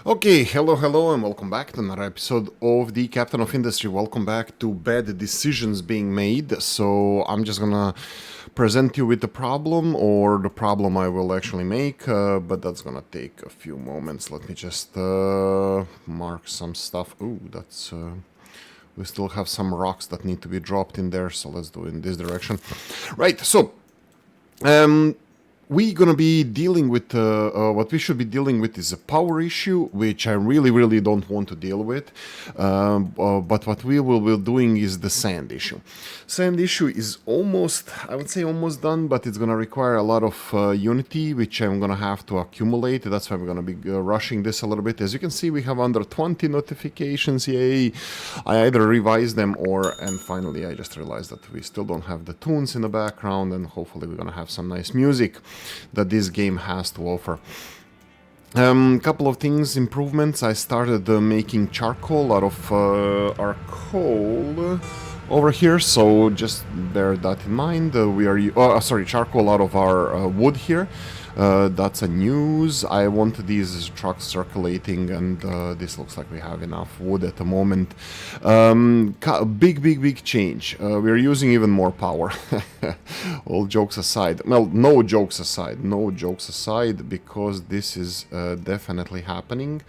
Okay, hello, and welcome back to another episode of the Captain of Industry. Welcome back to Bad Decisions Being Made. So, I'm just gonna present you with the problem, or the problem I will actually make, but that's gonna take a few moments. Let me just mark some stuff. Ooh, that's. We still have some rocks that need to be dropped in there, so let's do it in this direction. Right, so. Um, we're gonna be dealing with what we should be dealing with is a power issue, which I really don't want to deal with. But what we will be doing is the sand issue. Sand issue is almost, I would say, almost done, but it's gonna require a lot of unity, which I'm gonna have to accumulate. That's why we're gonna be rushing this a little bit. As you can see, we have under 20 notifications. Yay! I either revise them and finally I just realized that we still don't have the tunes in the background, and hopefully we're gonna have some nice music that this game has to offer. Couple of things, improvements. I started making charcoal out of our coal over here, so just bear that in mind. Charcoal out of our wood here. That's a news. I want these trucks circulating, and this looks like we have enough wood at the moment. Big change. We're using even more power. All jokes aside. Well, no jokes aside, because this is definitely happening.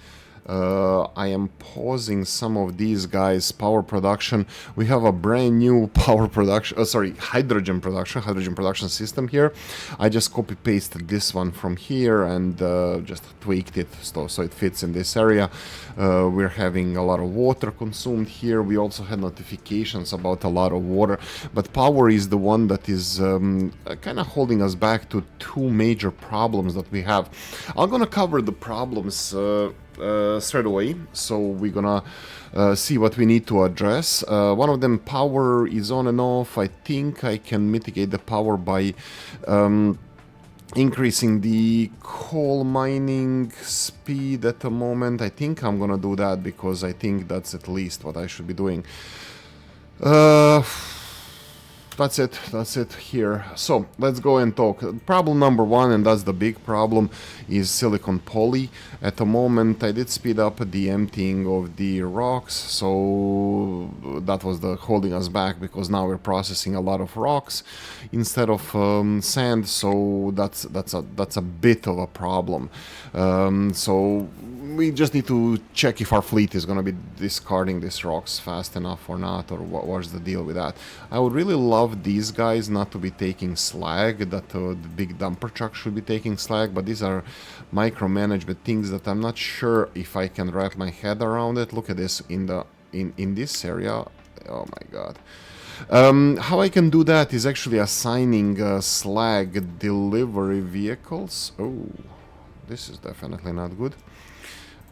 I am pausing some of these guys' power production. We have a brand new hydrogen production system here. I just copy pasted this one from here and just tweaked it so it fits in this area. We're having a lot of water consumed here. We also had notifications about a lot of water, but power is the one that is kind of holding us back to two major problems that we have. I'm gonna cover the problems straight away, so we're gonna see what we need to address. One of them, power is on and off. I think I can mitigate the power by increasing the coal mining speed at the moment. I think I'm gonna do that because I think that's at least what I should be doing. That's it here. So let's go and talk. Problem number one, and that's the big problem, is silicon poly. At the moment I did speed up the emptying of the rocks, so that was the holding us back, because now we're processing a lot of rocks instead of sand, so that's a bit of a problem. So we just need to check if our fleet is going to be discarding these rocks fast enough or not, or what's the deal with that. I would really love these guys not to be taking slag, that the big dumper truck should be taking slag, but these are micromanagement things that I'm not sure if I can wrap my head around it. Look at this in this area. Oh my god. How I can do that is actually assigning slag delivery vehicles. Oh, this is definitely not good.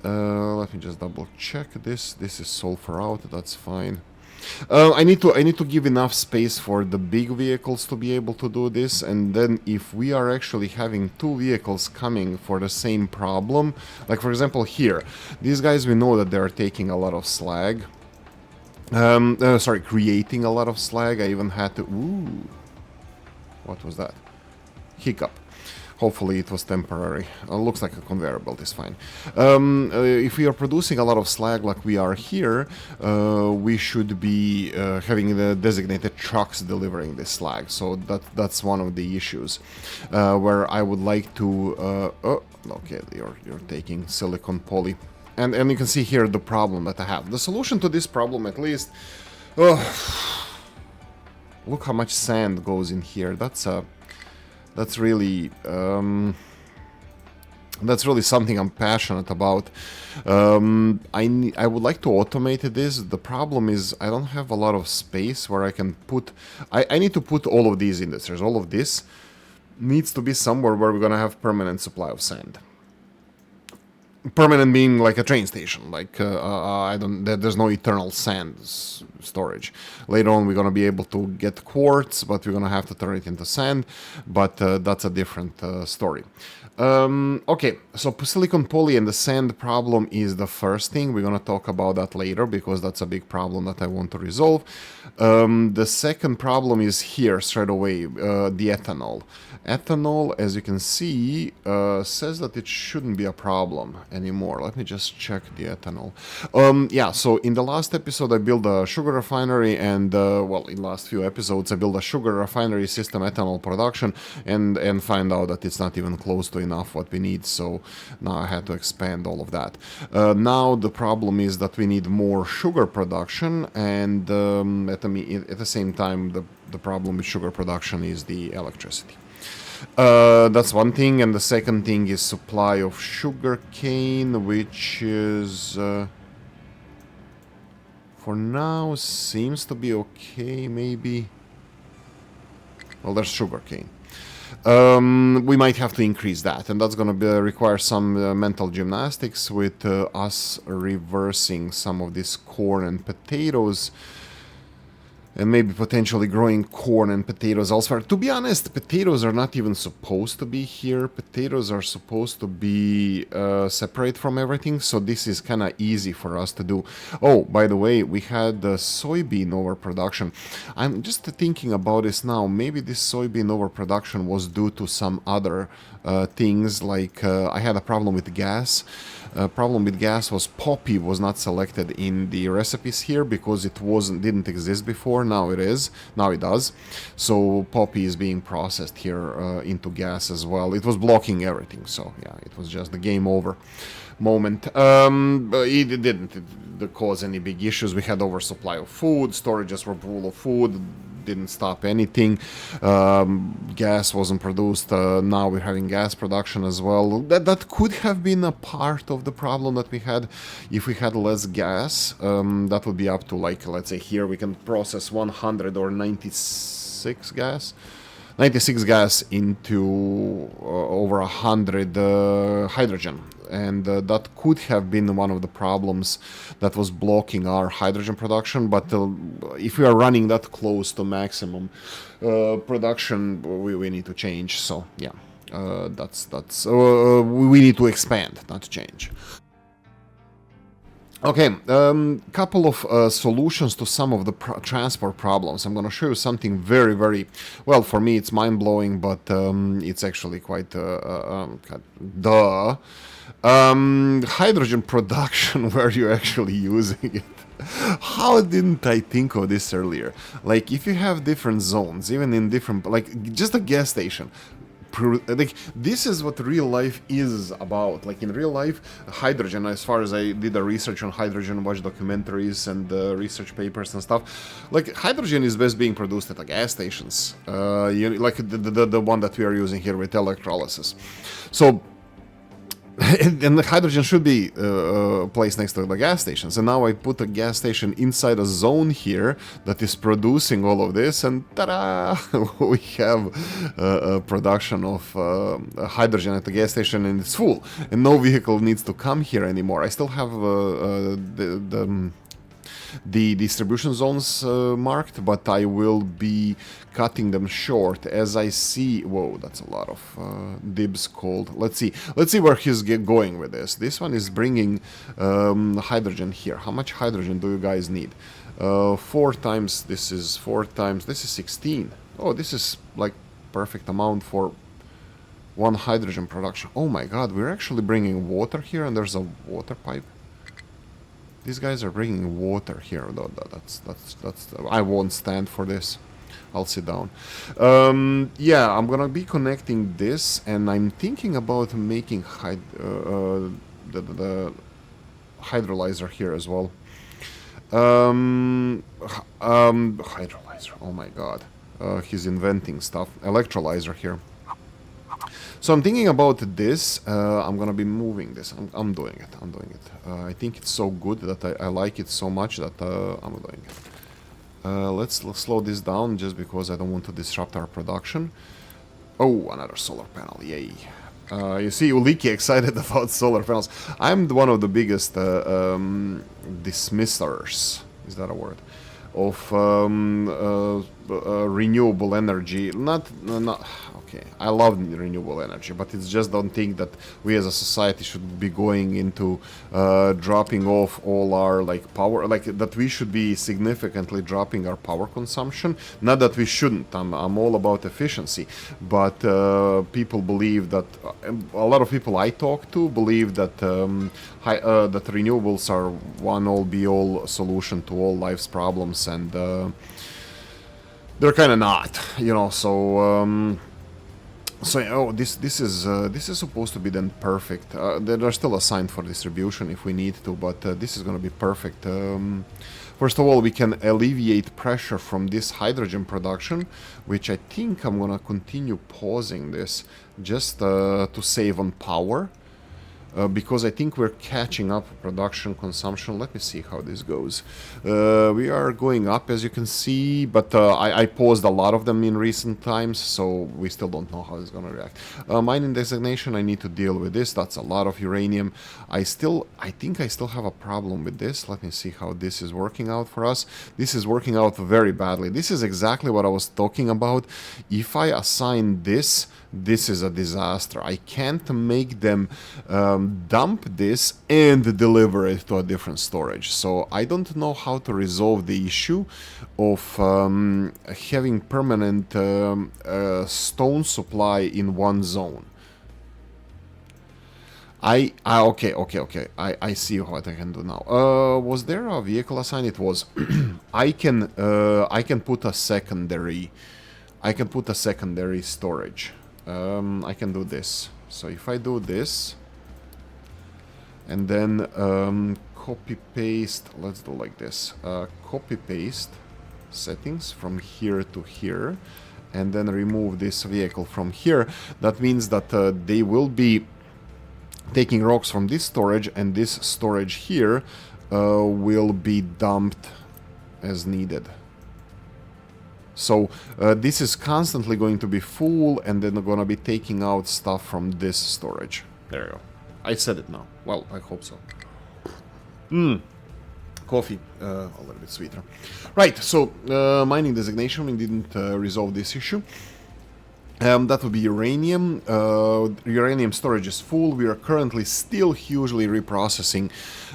Let me just double check this. This is sulfur out, that's fine. I need to give enough space for the big vehicles to be able to do this, and then if we are actually having two vehicles coming for the same problem, like for example here, these guys, we know that they're taking a lot of slag. Creating a lot of slag. I even had to... Ooh. What was that? Hiccup. Hopefully it was temporary. Looks like a conveyor belt is fine. If we are producing a lot of slag like we are here, we should be having the designated trucks delivering this slag. So that's one of the issues where I would like to... okay, you're taking silicon poly. And you can see here the problem that I have. The solution to this problem, at least... look how much sand goes in here. That's really something I'm passionate about. I would like to automate this. The problem is I don't have a lot of space where I can put... I need to put all of these industries. All of this needs to be somewhere where we're gonna have permanent supply of sand. Permanent being like a train station, like there's no eternal sand storage. Later on we're gonna be able to get quartz, but we're gonna have to turn it into sand, but that's a different story. Okay, so silicon poly and the sand problem is the first thing. We're gonna talk about that later, because that's a big problem that I want to resolve. The second problem is here straight away, the ethanol. Ethanol, as you can see, says that it shouldn't be a problem. anymore. Let me just check the ethanol. Yeah, so in the last episode I built a sugar refinery, and well, in the last few episodes I built a sugar refinery system ethanol production, and find out that it's not even close to enough what we need, so now I had to expand all of that. Now the problem is that we need more sugar production, and at the same time the problem with sugar production is the electricity. That's one thing, and the second thing is supply of sugar cane, which is for now seems to be okay. Maybe, well, there's sugar cane. We might have to increase that, and that's going to require some mental gymnastics with us reversing some of this corn and potatoes, and maybe potentially growing corn and potatoes elsewhere. To be honest, potatoes are not even supposed to be here. Potatoes are supposed to be separate from everything, so this is kind of easy for us to do. Oh, by the way, we had soybean overproduction. I'm just thinking about this now. Maybe this soybean overproduction was due to some other things, like I had a problem with gas. Problem with gas was poppy was not selected in the recipes here because it didn't exist before. Now it is. Now it does. So poppy is being processed here into gas as well. It was blocking everything. So yeah, it was just the game over moment. It didn't cause any big issues. We had oversupply of food. Storages were full of food. Didn't stop anything. Gas wasn't produced. Now we're having gas production as well. That could have been a part of the problem that we had. If we had less gas, that would be up to, like, let's say here we can process 100 or 96 gas. 96 gas into over 100 hydrogen, and that could have been one of the problems that was blocking our hydrogen production. But if we are running that close to maximum production, we need to change. So yeah, we need to expand, not change. Okay, couple of solutions to some of the transport problems. I'm going to show you something very, very, well, for me it's mind-blowing, but it's actually quite hydrogen production where you're actually using it. How didn't I think of this earlier? Like, if you have different zones, even in different, like, just a gas station, like, this is what real life is about. Like, in real life, hydrogen, as far as I did the research on hydrogen, watched documentaries and research papers and stuff, like, hydrogen is best being produced at the gas stations, like the one that we are using here with electrolysis. So and the hydrogen should be placed next to the gas stations. And now I put a gas station inside a zone here that is producing all of this, and ta-da! We have a production of hydrogen at the gas station, and it's full. And no vehicle needs to come here anymore. I still have the distribution zones marked, but I will be cutting them short as I see. Whoa, that's a lot of dibs called. Let's see where he's going with this. This one is bringing hydrogen here. How much hydrogen do you guys need? 4 times. This is 4 times. This is 16. Oh, this is like perfect amount for one hydrogen production. Oh my god, we're actually bringing water here, and there's a water pipe. These guys are bringing water here. That's I won't stand for this. I'll sit down. Yeah, I'm gonna be connecting this, and I'm thinking about making the hydrolyzer here as well. Hydrolyzer. Oh my god. He's inventing stuff. Electrolyzer here. So I'm thinking about this. I'm gonna be moving this. I'm doing it. I think it's so good that I like it so much that I'm doing it. Let's slow this down just because I don't want to disrupt our production. Oh, another solar panel. Yay. You see, Oolykee excited about solar panels. I'm one of the biggest dismissers. Is that a word? Of renewable energy. Not. okay. I love renewable energy, but it's just don't think that we as a society should be going into dropping off all our like power, like that we should be significantly dropping our power consumption. Not that we shouldn't. I'm all about efficiency, but people believe that a lot of people I talk to believe that that renewables are one all be all solution to all life's problems, and they're kind of not, you know. So oh, this is supposed to be then perfect. They're still assigned for distribution if we need to, but this is going to be perfect. First of all, we can alleviate pressure from this hydrogen production, which I think I'm going to continue pausing this just to save on power. Because I think we're catching up production consumption. Let me see how this goes. We are going up, as you can see, but I paused a lot of them in recent times, so we still don't know how it's going to react. Mining designation, I need to deal with this. That's a lot of uranium. I think I still have a problem with this. Let me see how this is working out for us. This is working out very badly. This is exactly what I was talking about. If I assign this is a disaster. I can't make them dump this and deliver it to a different storage. So I don't know how to resolve the issue of having permanent stone supply in one zone. Okay. I see what I can do now. Was there a vehicle assigned? It was. I can put a secondary. Storage. I can do this. So if I do this and then copy paste, let's do like this. Copy paste settings from here to here, and then remove this vehicle from here. That means that they will be taking rocks from this storage, and this storage here will be dumped as needed. So this is constantly going to be full, and then going to be taking out stuff from this storage. There you go. I said it now. Well, I hope so. Coffee, a little bit sweeter. Right, so mining designation, we didn't resolve this issue. That would be uranium. Uranium storage is full. We are currently still hugely reprocessing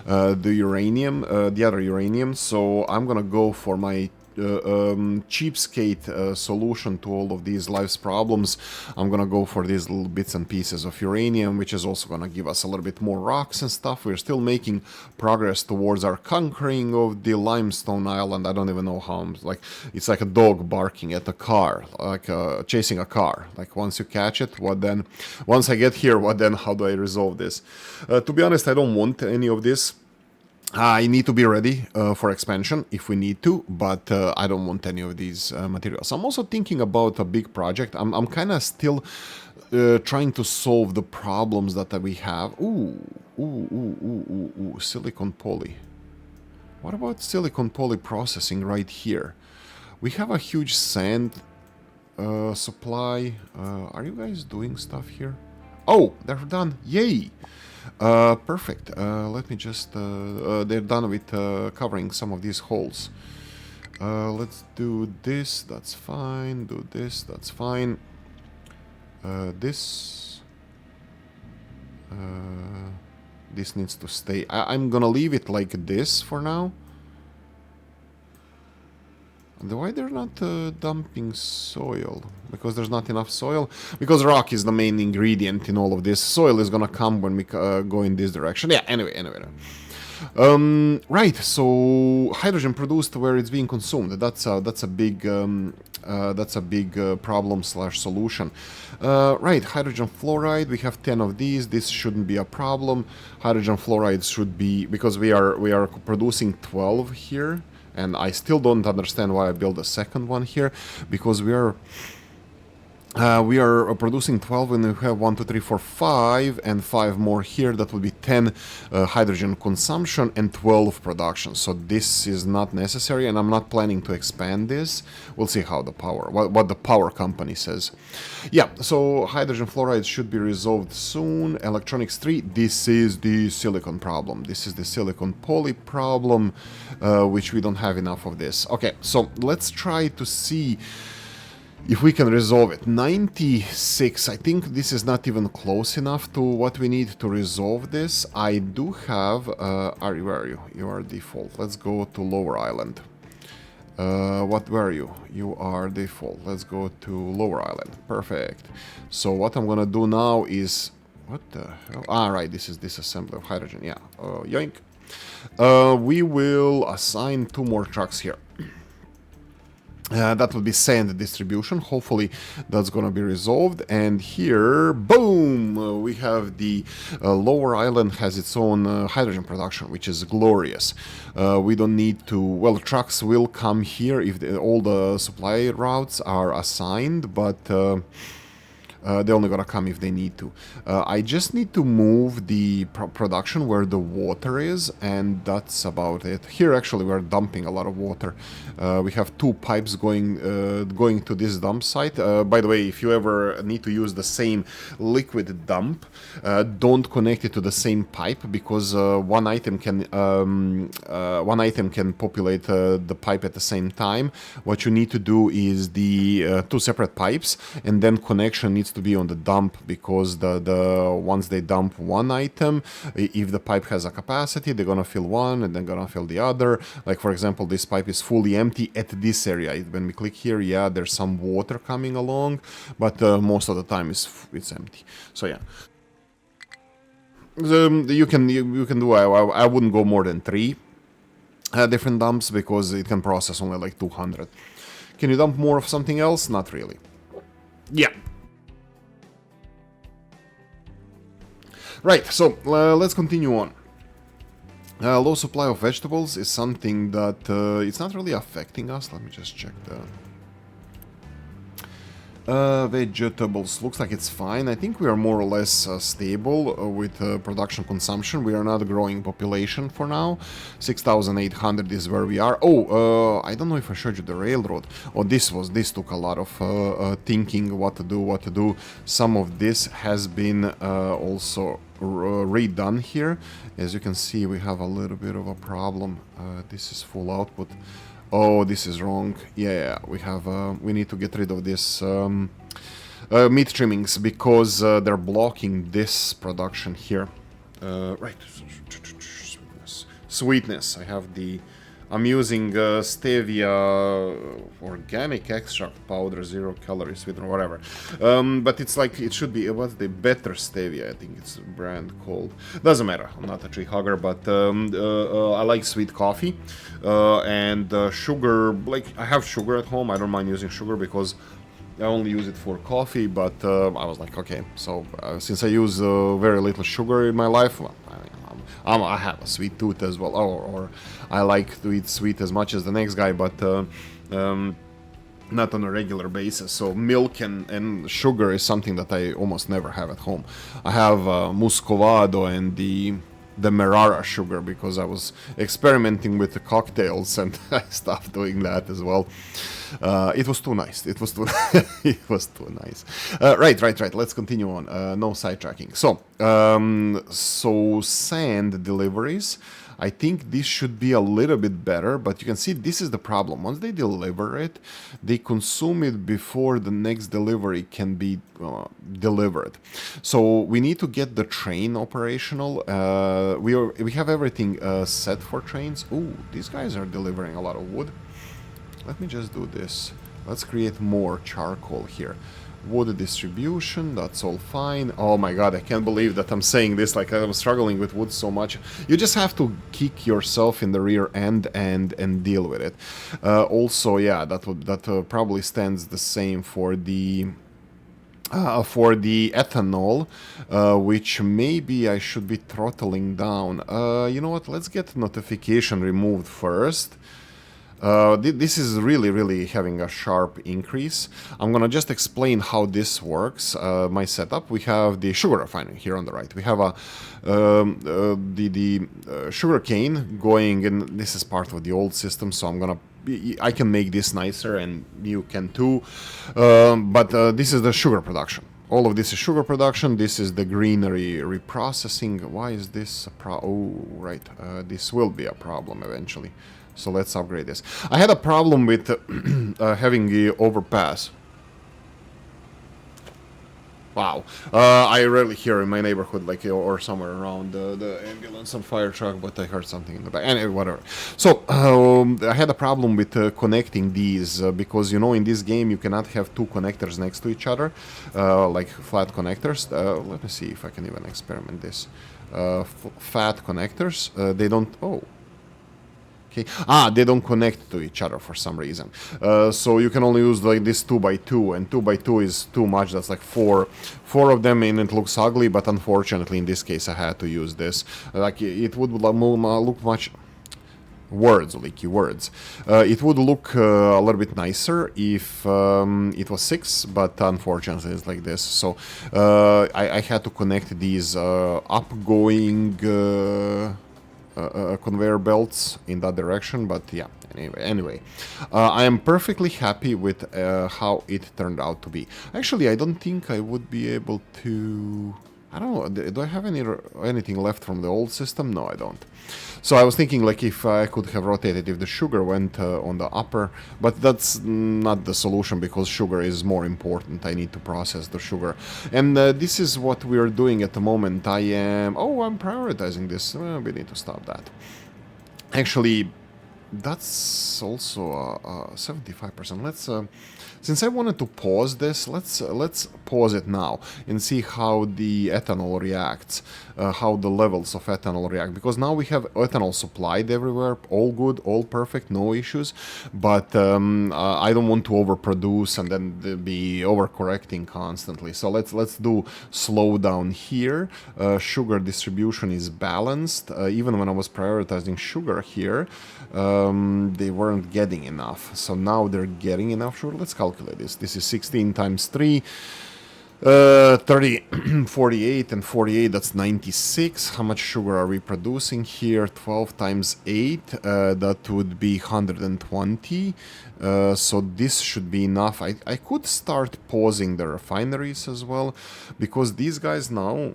the uranium, the other uranium. So I'm gonna go for my cheapskate solution to all of these life's problems. I'm gonna go for these little bits and pieces of uranium, which is also gonna give us a little bit more rocks and stuff. We're still making progress towards our conquering of the limestone island. I don't even know how I'm, like, it's like a dog barking at a car, like chasing a car. Like, once you catch it, what then? Once I get here, what then? How do I resolve this? To be honest, I don't want any of this. I need to be ready for expansion if we need to, but I don't want any of these materials. I'm also thinking about a big project. I'm kind of still trying to solve the problems that we have. Silicon poly. What about silicon poly processing right here? We have a huge sand supply. Are you guys doing stuff here? Oh, they're done. Yay! Perfect. Let me just... they're done with covering some of these holes. Let's do this. That's fine. Do this. That's fine. This needs to stay. I'm gonna leave it like this for now. Why they're not dumping soil? Because there's not enough soil? Because rock is the main ingredient in all of this. Soil is gonna come when we go in this direction. Yeah, anyway. Right, so hydrogen produced where it's being consumed. That's a big problem slash solution. Right, hydrogen fluoride. We have 10 of these. This shouldn't be a problem. Hydrogen fluoride should be, because we are producing 12 here. And I still don't understand why I built a second one here, because we are producing 12 and we have 1, 2, 3, 4, 5 and 5 more here. That would be 10 hydrogen consumption and 12 production. So this is not necessary, and I'm not planning to expand this. We'll see how the power, what the power company says. Yeah, so hydrogen fluoride should be resolved soon. Electronics 3, this is the silicon problem. This is the silicon poly problem, which we don't have enough of this. Okay, so let's try to see If we can resolve it. 96, I think this is not even close enough to what we need to resolve this. I do have, where are you? You are default. Let's go to Lower Island. Where are you? You are default. Let's go to Lower Island. Perfect. So what I'm gonna do now is, what the hell? Ah, right, this is disassembly of hydrogen, yeah. Yoink. We will assign 2 more trucks here. That will be sand distribution. Hopefully that's going to be resolved. And here, boom, we have the lower island has its own hydrogen production, which is glorious. We don't need to, well, trucks will come here if all the supply routes are assigned, but they're only gonna come if they need to. I just need to move the production where the water is, and that's about it. Here, actually, we're dumping a lot of water. We have 2 pipes going to this dump site. By the way, if you ever need to use the same liquid dump, don't connect it to the same pipe, because one item can populate the pipe at the same time. What you need to do is the 2 separate pipes, and then connection needs to be on the dump, because once they dump one item, if the pipe has a capacity, they're gonna fill one and then gonna fill the other. Like, for example, this pipe is fully empty at this area. When we click here, yeah, there's some water coming along, but most of the time it's empty. So yeah, you can do. I wouldn't go more than 3 different dumps, because it can process only like 200. Can you dump more of something else? Not really. Yeah. Right, so let's continue on. Low supply of vegetables is something that it's not really affecting us. Let me just check the vegetables. Looks like it's fine. I think we are more or less stable with production consumption. We are not growing population for now. 6,800 is where we are. Oh, I don't know if I showed you the railroad. Oh, this took a lot of thinking what to do. Some of this has been also redone here. As you can see, we have a little bit of a problem. This is full output. Oh, this is wrong. Yeah, we need to get rid of this meat trimmings, because they're blocking this production here. Right. Sweetness. I'm using stevia organic extract powder, 0 calorie sweetener, whatever. But it's like, it should be, what's the better stevia? I think it's a brand called. Doesn't matter. I'm not a tree hugger, but I like sweet coffee. And sugar, like, I have sugar at home. I don't mind using sugar, because I only use it for coffee, but I was like, okay, so since I use very little sugar in my life, well, I have a sweet tooth as well, or I like to eat sweet as much as the next guy, but not on a regular basis. So milk and sugar is something that I almost never have at home. I have Muscovado and the Merara sugar, because I was experimenting with the cocktails, and I stopped doing that as well. It was too nice. It was too nice. Right. Let's continue on. No sidetracking. So sand deliveries. I think this should be a little bit better, but you can see this is the problem. Once they deliver it, they consume it before the next delivery can be delivered. So we need to get the train operational. We have everything set for trains. Ooh, these guys are delivering a lot of wood. Let me just do this. Let's create more charcoal here. Wood distribution, that's all fine. Oh my god, I can't believe that I'm saying this, like I'm struggling with wood so much. You just have to kick yourself in the rear end and deal with it. Also, yeah, that probably stands the same for the ethanol, which maybe I should be throttling down. You know what, let's get notification removed first. This is really having a sharp increase. I'm gonna just explain how this works. My setup. We have the sugar refinery here on the right. We have the sugar cane going, and this is part of the old system. So I can make this nicer, and you can too. But this is the sugar production. All of this is sugar production. This is the greenery reprocessing. Why is this a oh, right. This will be a problem eventually. So let's upgrade this. I had a problem with having the overpass. Wow. I rarely hear in my neighborhood, like, or somewhere around the ambulance and fire truck, but I heard something in the back. Anyway, whatever. So, I had a problem with connecting these because, in this game you cannot have two connectors next to each other, like flat connectors. Let me see if I can even experiment this. Fat connectors, they don't. Oh. Okay. They don't connect to each other for some reason. So you can only use like this 2x2, and 2x2 is too much. That's like four of them, and it looks ugly. But unfortunately, in this case, I had to use this. Like it would look much. Words, Oolykee, words. It would look a little bit nicer if it was 6, but unfortunately it's like this. So I had to connect these upgoing conveyor belts in that direction, but yeah, anyway, I am perfectly happy with how it turned out to be. Actually, I don't think I would be able to. I don't know. Do I have anything left from the old system? No, I don't. So I was thinking, like, if I could have rotated if the sugar went on the upper, but that's not the solution because sugar is more important. I need to process the sugar, and this is what we are doing at the moment. I'm prioritizing this. We need to stop that. Actually, that's also 75%. Let's since I wanted to pause this, let's pause it now and see how the ethanol reacts, how the levels of ethanol react, because now we have ethanol supplied everywhere, all good, all perfect, no issues, but I don't want to overproduce and then be overcorrecting constantly. So let's do slow down here. Sugar distribution is balanced. Even when I was prioritizing sugar here, they weren't getting enough. So now they're getting enough sugar. Let's calculate this. This is 16 times 3. 30, 48 and 48, that's 96. How much sugar are we producing here? 12 times 8, that would be 120. So this should be enough. I could start pausing the refineries as well, because these guys now,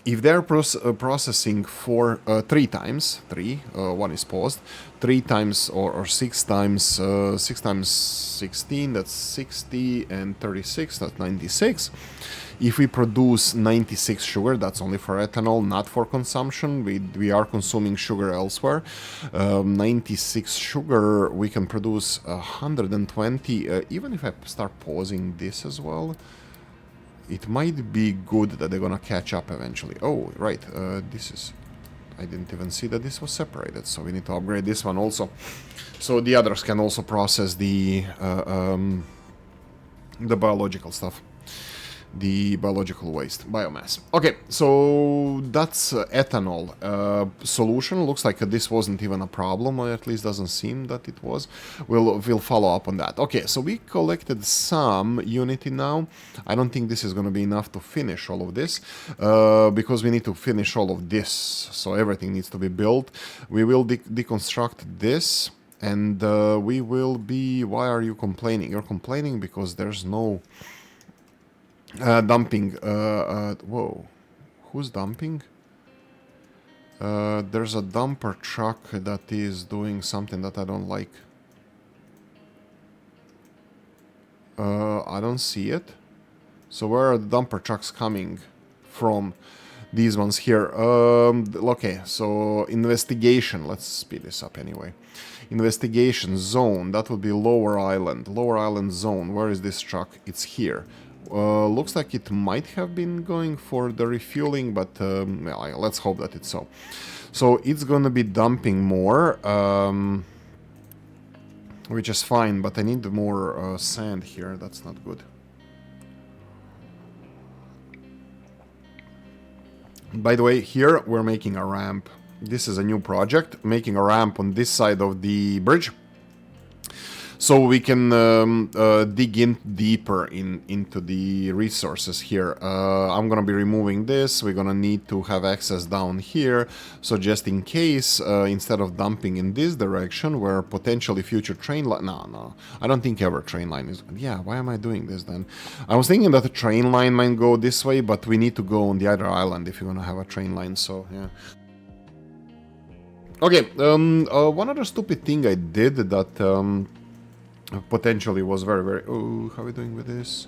if they're processing for 3 times, 1 is paused, 3 times or 6 times, 6 times 16, that's 60, and 36, that's 96. If we produce 96 sugar, that's only for ethanol, not for consumption. We are consuming sugar elsewhere. 96 sugar, we can produce 120. Even if I start pausing this as well, it might be good that they're gonna catch up eventually. Oh, right, this is... I didn't even see that this was separated, so we need to upgrade this one also. So the others can also process the biological stuff. The biological waste, biomass. Okay, so that's ethanol solution. Looks like this wasn't even a problem, or at least doesn't seem that it was. We'll follow up on that. Okay, so we collected some Unity now. I don't think this is going to be enough to finish all of this, because we need to finish all of this. So everything needs to be built. We will deconstruct this, and we will be... Why are you complaining? You're complaining because there's no... dumping. Whoa. Who's dumping? There's a dumper truck that is doing something that I don't like. I don't see it. So where are the dumper trucks coming from? These ones here. Okay, so investigation. Let's speed this up anyway. Investigation zone. That would be Lower Island. Lower Island zone. Where is this truck? It's here. Looks like it might have been going for the refueling, but well, let's hope that it's so. So it's gonna be dumping more, which is fine, but I need more sand here. That's not good. By the way, here we're making a ramp. This is a new project, making a ramp on this side of the bridge. So we can dig in deeper into the resources here. I'm gonna be removing this. We're gonna need to have access down here. So just in case, instead of dumping in this direction, where potentially future train line... No, I don't think ever train line is... Yeah, why am I doing this then? I was thinking that the train line might go this way, but we need to go on the other island if you're gonna have a train line, so yeah. Okay, one other stupid thing I did that... potentially was very... Oh, how are we doing with this?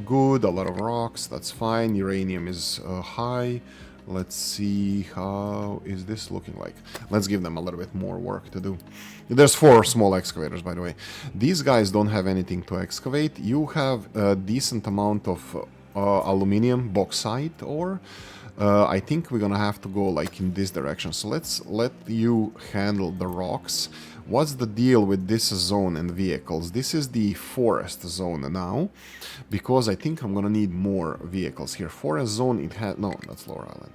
Good, a lot of rocks, that's fine. Uranium is high. Let's see, how is this looking like? Let's give them a little bit more work to do. There's 4 small excavators, by the way. These guys don't have anything to excavate. You have a decent amount of aluminium, bauxite ore. I think we're gonna have to go like in this direction. So let's let you handle the rocks. What's the deal with this zone and vehicles? This is the forest zone now, because I think I'm gonna need more vehicles here. Forest zone, it has... no, that's Lower Island.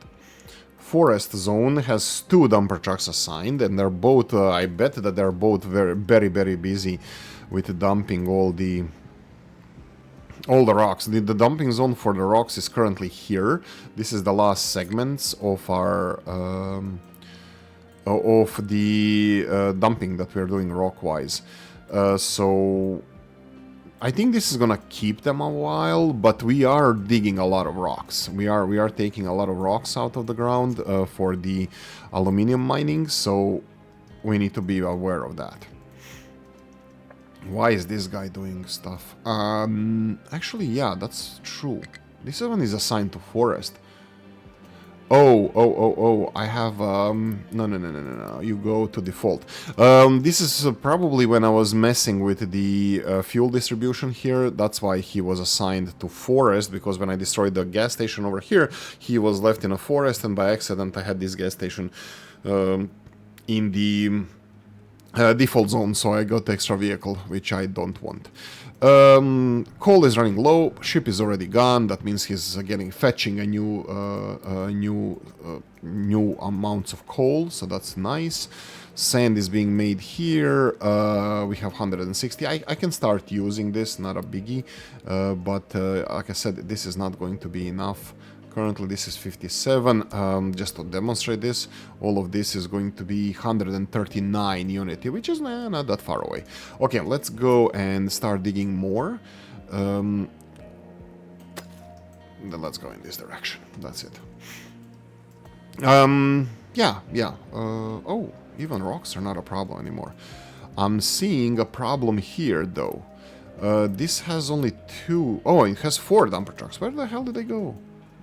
Forest zone has 2 dumper trucks assigned, and they're both... I bet that they're both very busy with dumping all the rocks. The dumping zone for the rocks is currently here. This is the last segments of our of the dumping that we're doing rock-wise. So I think this is gonna keep them a while, but we are digging a lot of rocks. We are taking a lot of rocks out of the ground for the aluminium mining, so we need to be aware of that. Why is this guy doing stuff? Actually, yeah, that's true. This one is assigned to forest. Oh, I have... No, you go to default. This is probably when I was messing with the fuel distribution here. That's why he was assigned to forest, because when I destroyed the gas station over here, he was left in a forest, and by accident I had this gas station in the... default zone, so I got extra vehicle, which I don't want. Coal is running low, ship is already gone, that means he's fetching a new amounts of coal, so that's nice. Sand is being made here, we have 160. I can start using this, not a biggie, but like I said, this is not going to be enough. Currently this is 57, just to demonstrate this, all of this is going to be 139 unity, which is not that far away. Okay, let's go and start digging more. Then let's go in this direction, that's it. Oh, even rocks are not a problem anymore. I'm seeing a problem here, though. This has only 2... oh, it has 4 dumper trucks. Where the hell did they go?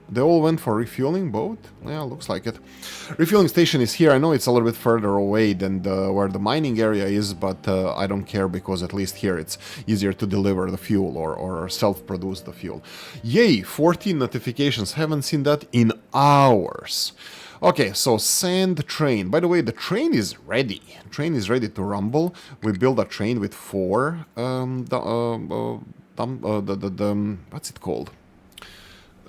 They all went for refueling, both? Yeah, looks like it. Refueling station is here. I know it's a little bit further away than where the mining area is, but I don't care, because at least here it's easier to deliver the fuel or self-produce the fuel. Yay, 14 notifications. Haven't seen that in hours. Okay, so sand train. By the way, the train is ready. Train is ready to rumble. We build a train with 4 what's it called?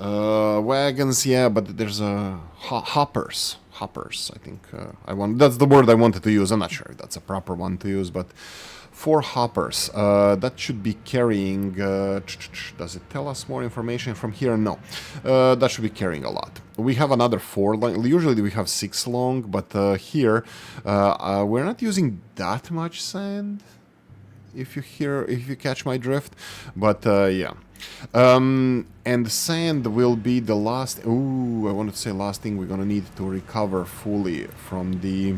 Wagons, yeah, but there's hoppers, I think. That's the word I wanted to use. I'm not sure if that's a proper one to use, but 4 hoppers. That should be carrying... does it tell us more information from here? No. That should be carrying a lot. We have another 4. Usually we have 6 long, but here we're not using that much sand. If you catch my drift, but yeah. And sand will be the last... ooh, I wanted to say last thing we're gonna need to recover fully from the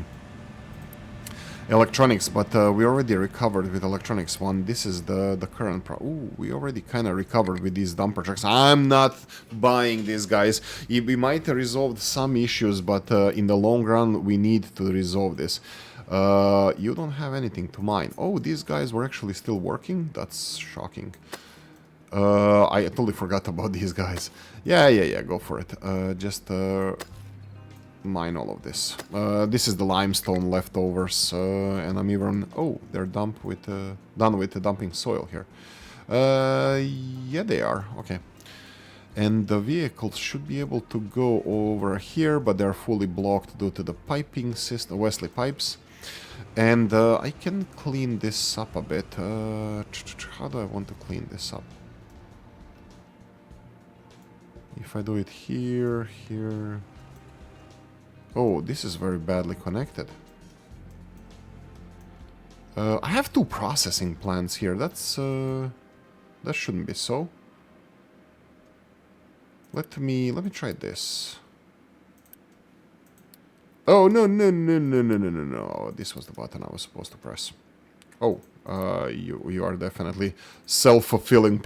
electronics, but we already recovered with electronics one. This is the current ooh, we already kind of recovered with these dumper trucks. I'm not buying these guys. We might have resolved some issues, but in the long run we need to resolve this. You don't have anything to mine. Oh, these guys were actually still working? That's shocking. I totally forgot about these guys. Yeah, go for it. Just mine all of this. This is the limestone leftovers, and I'm even... oh, they're done with the dumping soil here. Yeah, they are. Okay. And the vehicles should be able to go over here, but they're fully blocked due to the piping system, Wesley pipes. And I can clean this up a bit. How do I want to clean this up? If I do it here... oh, this is very badly connected. I have 2 processing plants here. That's that shouldn't be so. Let me try this. Oh, no. This was the button I was supposed to press. Oh, You are definitely self-fulfilling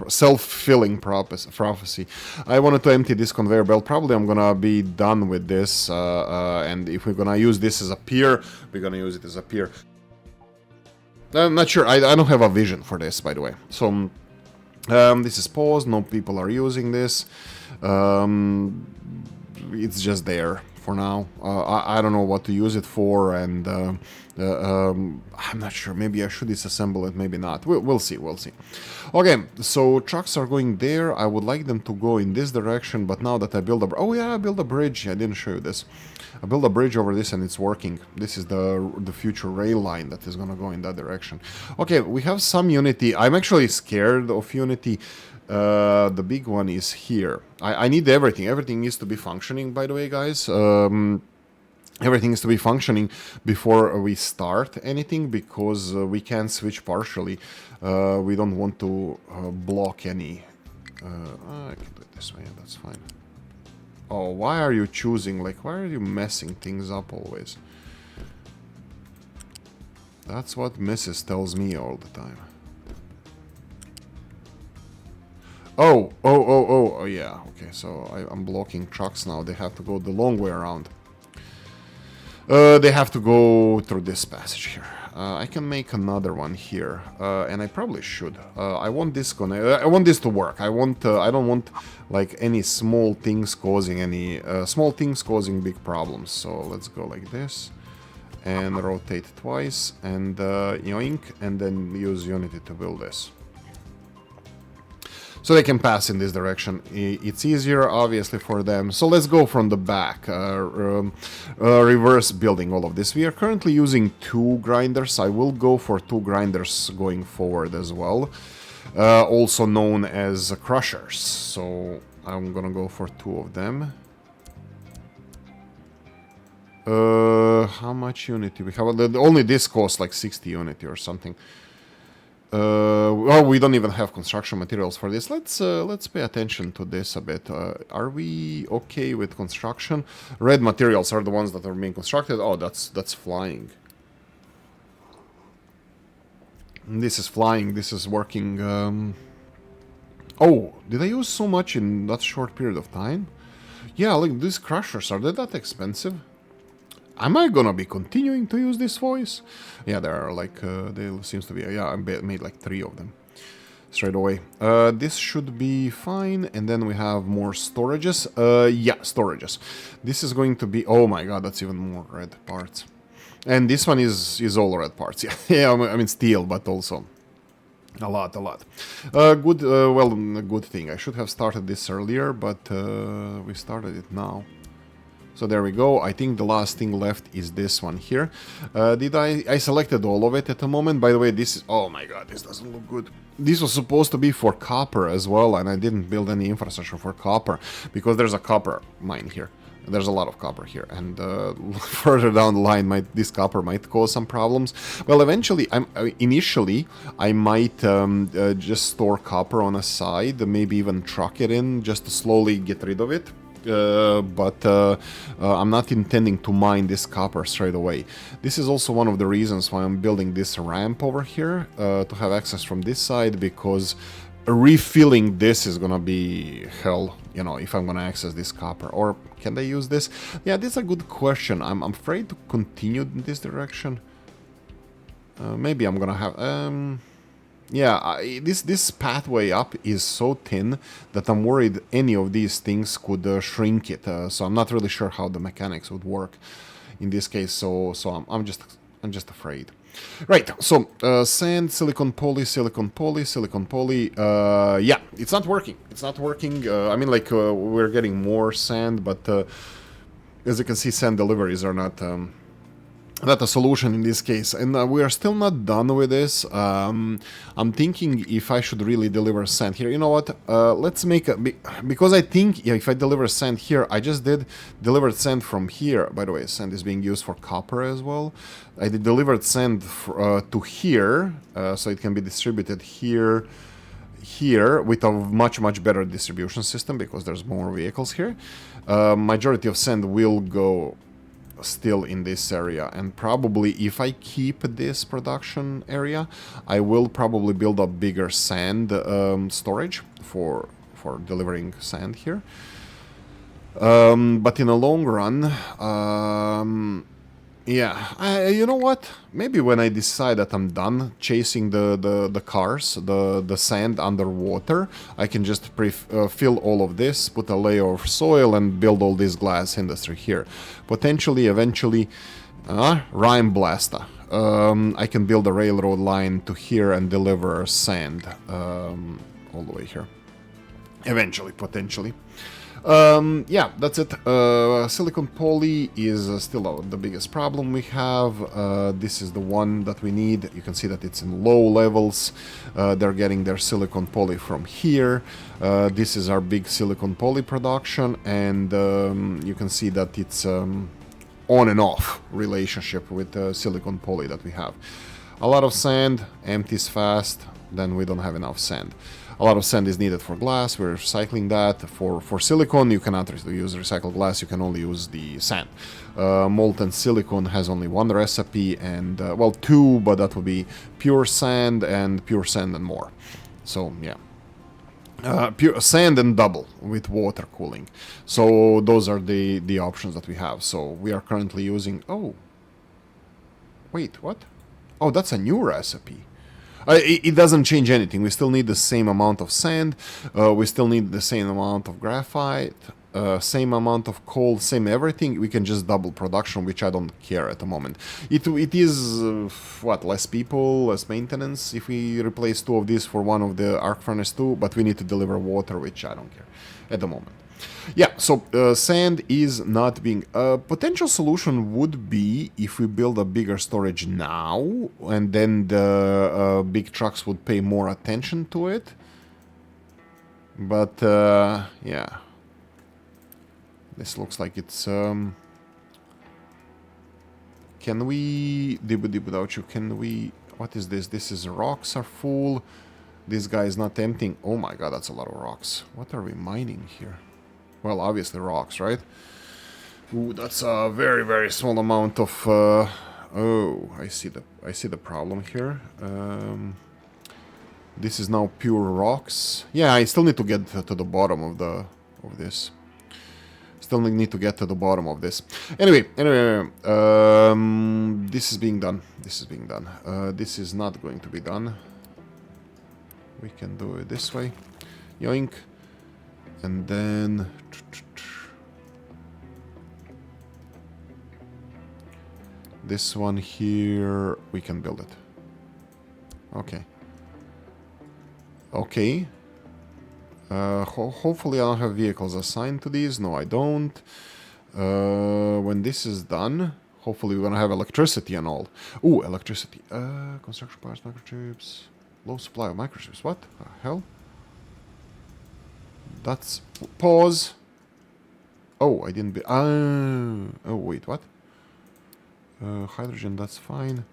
prophecy. I wanted to empty this conveyor belt. Probably I'm gonna be done with this, and if we're gonna use this as a pier, we're gonna use it as a pier. I'm not sure. I don't have a vision for this, by the way. So this is paused. No people are using this. It's just there for now. I don't know what to use it for, and I'm not sure. Maybe I should disassemble it, maybe not. We'll see, we'll see. Okay, so trucks are going there. I would like them to go in this direction, but now that I build a... Oh yeah, I built a bridge. I didn't show you this. I built a bridge over this and it's working. This is the future rail line that is gonna go in that direction. Okay, we have some Unity. I'm actually scared of Unity. The big one is here. I need everything. Everything needs to be functioning, by the way, guys. Everything needs to be functioning before we start anything, because we can switch partially. We don't want to block any... I can do it this way, that's fine. Oh, why are you choosing, like, why are you messing things up always? That's what Mrs. tells me all the time. Oh, yeah, okay, so I'm blocking trucks now. They have to go the long way around. They have to go through this passage here. I can make another one here, and I probably should. I want this to work. I don't want like any small things causing big problems. So let's go like this, and rotate twice, and yoink, and then use Unity to build this. So they can pass in this direction. It's easier, obviously, for them. So let's go from the back, reverse building all of this. We are currently using 2 grinders. I will go for 2 grinders going forward as well, also known as crushers. So I'm gonna go for 2 of them. How much Unity we have? Only this costs like 60 Unity or something. Oh, we don't even have construction materials for this. Let's pay attention to this a bit. Are we okay with construction? Red materials are the ones that are being constructed. Oh, that's flying. This is flying. This is working. Oh, did I use so much in that short period of time? Yeah, like these crushers, are they that expensive? Am I gonna be continuing to use this voice? Yeah, there are like, there seems to be, yeah, I made like 3 of them straight away. This should be fine, and then we have more storages. Yeah, storages. This is going to be, oh my god, that's even more red parts. And this one is all red parts, yeah. Yeah, I mean steel, but also a lot. Good, well, a good thing. I should have started this earlier, but we started it now. So there we go. I think the last thing left is this one here. I selected all of it at the moment. By the way, this is... Oh my god, this doesn't look good. This was supposed to be for copper as well, and I didn't build any infrastructure for copper, because there's a copper mine here. There's a lot of copper here, and further down the line, this copper might cause some problems. Well, eventually, initially, I might just store copper on a side, maybe even truck it in, just to slowly get rid of it. But I'm not intending to mine this copper straight away. This is also one of the reasons why I'm building this ramp over here, to have access from this side, because refilling this is gonna be hell, you know, if I'm gonna access this copper. Or can they use this? Yeah, this is a good question. I'm afraid to continue in this direction. Maybe I'm gonna have... Yeah, this pathway up is so thin that I'm worried any of these things could shrink it. So I'm not really sure how the mechanics would work in this case. So I'm just afraid. Right. So sand, silicon poly. Yeah, it's not working. It's not working. I mean, like we're getting more sand, but as you can see, sand deliveries are not a solution in this case, and we are still not done with this. I'm thinking if I should really deliver sand here. You know what? Let's make a... Because I think, yeah, if I deliver sand here, I just did delivered sand from here. By the way, sand is being used for copper as well. I did delivered sand to here, so it can be distributed here with a much better distribution system, because there's more vehicles here. Majority of sand will go still in this area, and probably if I keep this production area, I will probably build a bigger sand storage for delivering sand here. But in the long run, yeah, you know what? Maybe when I decide that I'm done chasing the cars, the sand underwater, I can just fill all of this, put a layer of soil, and build all this glass industry here. Potentially, eventually, Rhyme Blasta. I can build a railroad line to here and deliver sand all the way here. Eventually, potentially. Yeah, that's it. Silicon poly is still the biggest problem we have. This is the one that we need. You can see that it's in low levels. They're getting their silicon poly from here. This is our big silicon poly production, and you can see that it's on and off relationship with silicon poly that we have. A lot of sand, empties fast, then we don't have enough sand. A lot of sand is needed for glass, we're recycling that. For silicon, you cannot use recycled glass, you can only use the sand. Molten silicon has only one recipe, and, well, two, but that would be pure sand and more. So, yeah. Pure sand and double with water cooling. So those are the options that we have. So we are currently using... Oh. Wait, what? Oh, that's a new recipe. It doesn't change anything. We still need the same amount of sand. We still need the same amount of graphite. Same amount of coal. Same everything. We can just double production, which I don't care at the moment. It is, what, less people, less maintenance if we replace two of these for one of the arc furnace 2. But we need to deliver water, which I don't care at the moment. Yeah, so sand is not being... A potential solution would be if we build a bigger storage now, and then the big trucks would pay more attention to it. But, yeah. This looks like it's... Can we... Without you, can we... What is this? This is rocks are full. This guy is not emptying. Oh my god, that's a lot of rocks. What are we mining here? Well, obviously rocks, right? Ooh, that's a very, very small amount of... oh, I see the problem here. This is now pure rocks. Yeah, I still need to get to the bottom of this. Still need to get to the bottom of this. Anyway, this is being done. This is not going to be done. We can do it this way. Yoink. And then... This one here, we can build it. Okay. Okay. Hopefully I don't have vehicles assigned to these. No, I don't. When this is done, hopefully we're gonna have electricity and all. Ooh, electricity. Construction parts, microchips. Low supply of microchips. What the hell? That's... Pause. Oh, I didn't be... Oh, wait, what? Hydrogen, that's fine.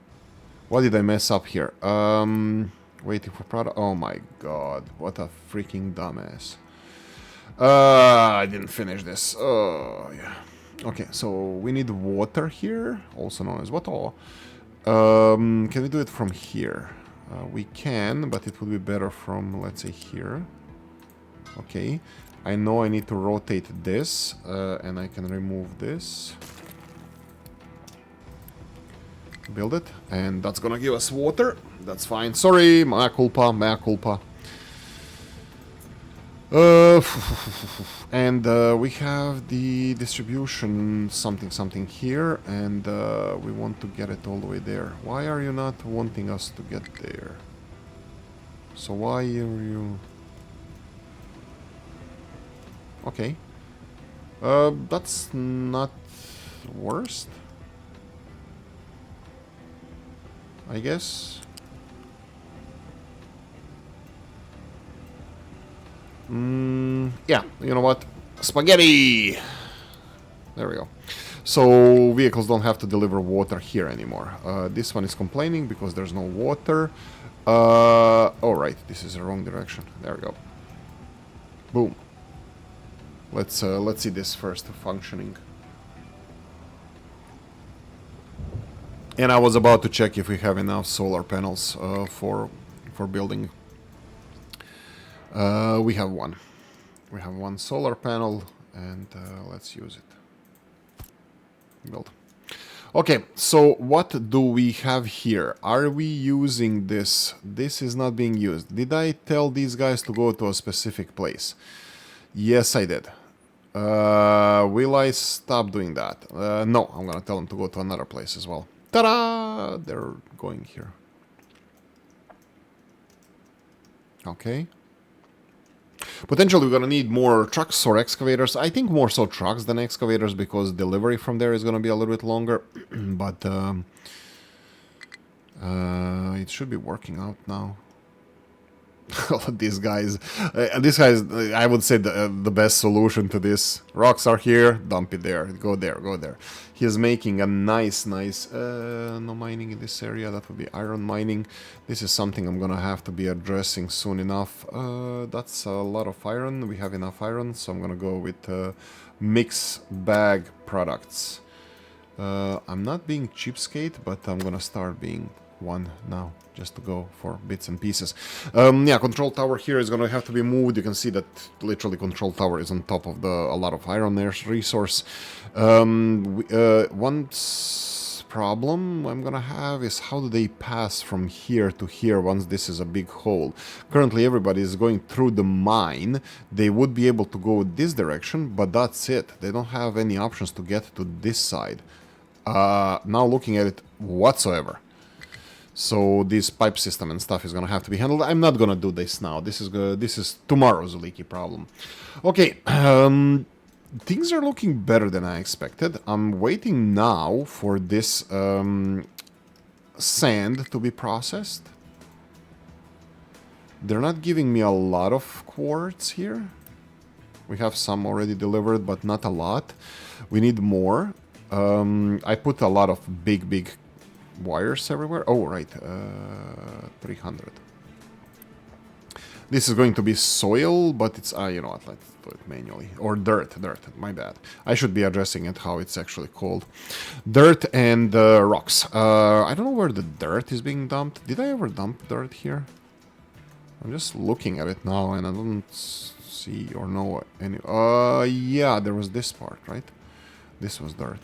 What did I mess up here? Waiting for product... Oh my god, what a freaking dumbass. I didn't finish this. Oh, yeah. Okay, so we need water here, also known as water. Can we do it from here? We can, but it would be better from, let's say, here. Okay, I know I need to rotate this, and I can remove this. Build it, and that's gonna give us water. That's fine. Sorry, mea culpa, mea culpa. And we have the distribution something here, and we want to get it all the way there. Why are you not wanting us to get there? So why are you... Okay. That's not worst, I guess. Yeah, you know what? Spaghetti! There we go. So vehicles don't have to deliver water here anymore. This one is complaining because there's no water. Oh right, this is the wrong direction. There we go. Boom. Let's see this first functioning. And I was about to check if we have enough solar panels for building. We have one. We have one solar panel, and let's use it. Build. Okay, so what do we have here? Are we using this? This is not being used. Did I tell these guys to go to a specific place? Yes, I did. Will I stop doing that? No, I'm gonna tell them to go to another place as well. Ta-da! They're going here. Okay. Potentially we're gonna need more trucks or excavators. I think more so trucks than excavators because delivery from there is gonna be a little bit longer. But it should be working out now. These guys, I would say the best solution to this. Rocks are here, dump it there, go there, go there. He's making a nice, no mining in this area, that would be iron mining. This is something I'm gonna have to be addressing soon enough. That's a lot of iron, we have enough iron, so I'm gonna go with mix bag products. I'm not being cheapskate, but I'm gonna start being one now, just to go for bits and pieces. Yeah, control tower here is gonna have to be moved. You can see that literally control tower is on top of a lot of iron resource. One problem I'm gonna have is how do they pass from here to here once this is a big hole. Currently everybody is going through the mine. They would be able to go this direction, but that's it. They don't have any options to get to this side. Now looking at it whatsoever. So this pipe system and stuff is gonna have to be handled. I'm not gonna do this now. This is tomorrow's Oolykee problem. Okay, things are looking better than I expected. I'm waiting now for this sand to be processed. They're not giving me a lot of quartz here. We have some already delivered, but not a lot. We need more. I put a lot of big wires everywhere. Oh, right. 300. This is going to be soil, but it's... you know what, let's do it manually. Or dirt, my bad. I should be addressing it how it's actually called. Dirt and rocks. I don't know where the dirt is being dumped. Did I ever dump dirt here? I'm just looking at it now, and I don't see or know any... yeah, there was this part, right? This was dirt.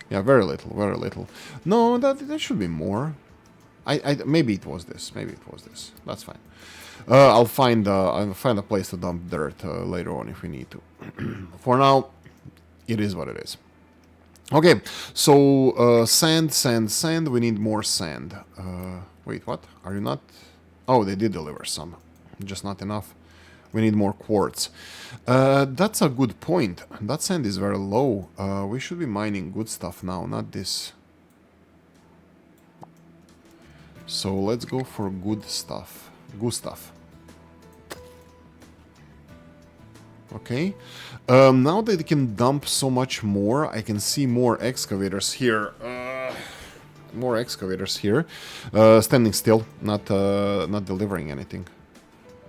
Yeah, very little, very little. No, that should be more. Maybe it was this. Maybe it was this. That's fine. I'll find a place to dump dirt later on if we need to. For now, it is what it is. Okay, so sand. We need more sand. Wait, what? Are you not? Oh, they did deliver some, just not enough. We need more quartz. That's a good point. That sand is very low. We should be mining good stuff now, not this. So let's go for good stuff. Good stuff. Okay. Now that they can dump so much more, I can see more excavators here. More excavators here. Standing still, not delivering anything.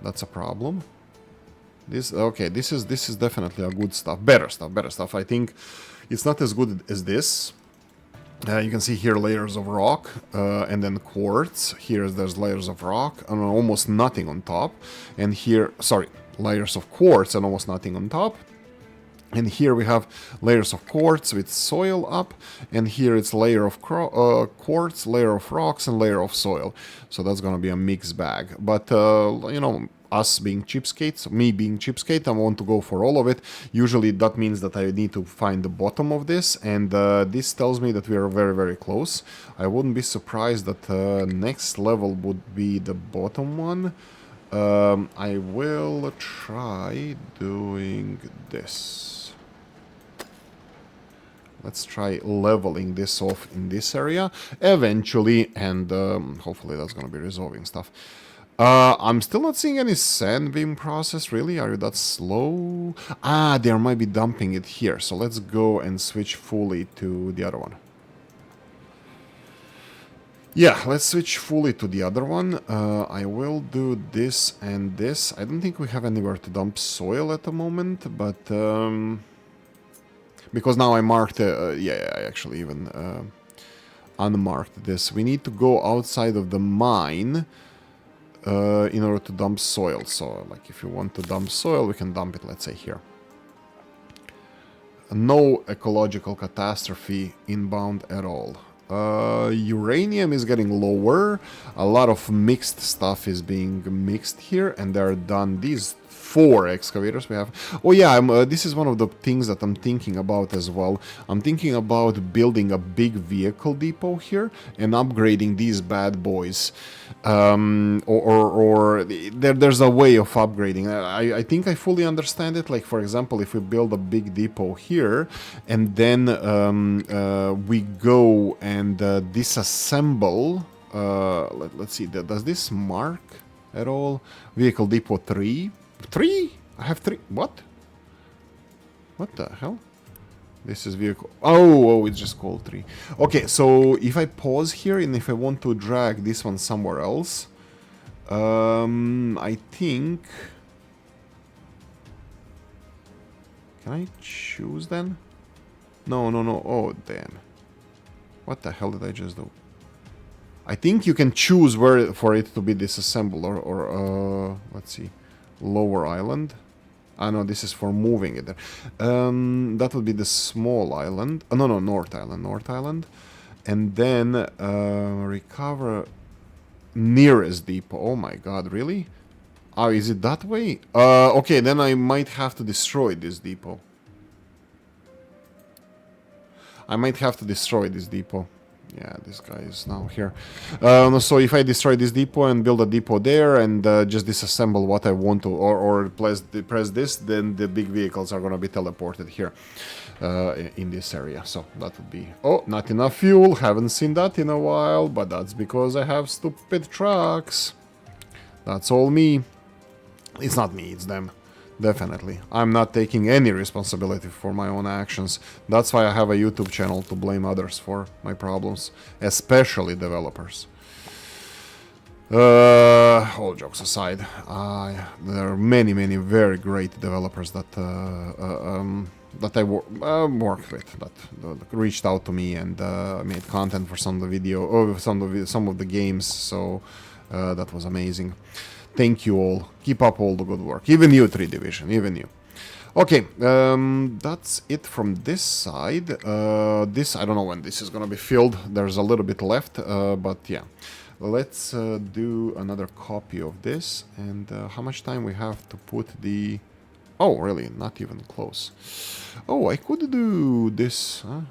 That's a problem. This is definitely a good stuff. Better stuff. I think it's not as good as this. You can see here layers of rock and then quartz. Here there's layers of rock and almost nothing on top. And here, sorry, layers of quartz and almost nothing on top. And here we have layers of quartz with soil up, and here it's layer of quartz, layer of rocks, and layer of soil. So that's gonna be a mixed bag. But you know, us being cheapskates, me being cheapskate, I want to go for all of it. Usually that means that I need to find the bottom of this, and this tells me that we are very, very close. I wouldn't be surprised that next level would be the bottom one. I will try doing this. Let's try leveling this off in this area eventually, and hopefully that's gonna be resolving stuff. I'm still not seeing any sand being processed, really. Are you that slow? Ah, they might be dumping it here, so let's go and switch fully to the other one. Yeah, let's switch fully to the other one. I will do this and this. I don't think we have anywhere to dump soil at the moment, but because now I marked, yeah, I actually even unmarked this. We need to go outside of the mine in order to dump soil. So, like, if you want to dump soil, we can dump it, let's say, here. No ecological catastrophe inbound at all. Uranium is getting lower. A lot of mixed stuff is being mixed here, and they're done. These 4 excavators we have. Oh yeah, this is one of the things that I'm thinking about as well. I'm thinking about building a big vehicle depot here and upgrading these bad boys. There's a way of upgrading. I think I fully understand it. Like, for example, if we build a big depot here and then we go and disassemble. Let's see. Does this mark at all? Vehicle depot 3. 3? I have 3. What? What the hell? This is vehicle. Oh, it's just called 3. Okay, so if I pause here and if I want to drag this one somewhere else, I think. Can I choose then? No. Oh, damn. What the hell did I just do? I think you can choose where for it to be disassembled or let's see. Lower island. No, this is for moving it there. That would be the small island. No, North Island. And then recover nearest depot. Oh my god, really? Oh, is it that way? Okay, then I might have to destroy this depot. Yeah, this guy is now here. So if I destroy this depot and build a depot there and just disassemble what I want to, or press this, then the big vehicles are going to be teleported here in this area. So that would be... Oh, not enough fuel. Haven't seen that in a while, but that's because I have stupid trucks. That's all me. It's not me, it's them. Definitely. I'm not taking any responsibility for my own actions. That's why I have a YouTube channel, to blame others for my problems, especially developers. All jokes aside, there are many very great developers that that I worked with, that reached out to me and made content for some of the some of the games. So that was amazing. Thank you all. Keep up all the good work. Even you, 3 Division. Even you. Okay, that's it from this side. This, I don't know when this is gonna be filled. There's a little bit left, but yeah. Let's do another copy of this. And how much time we have to put the... Oh, really? Not even close. Oh, I could do this. Huh?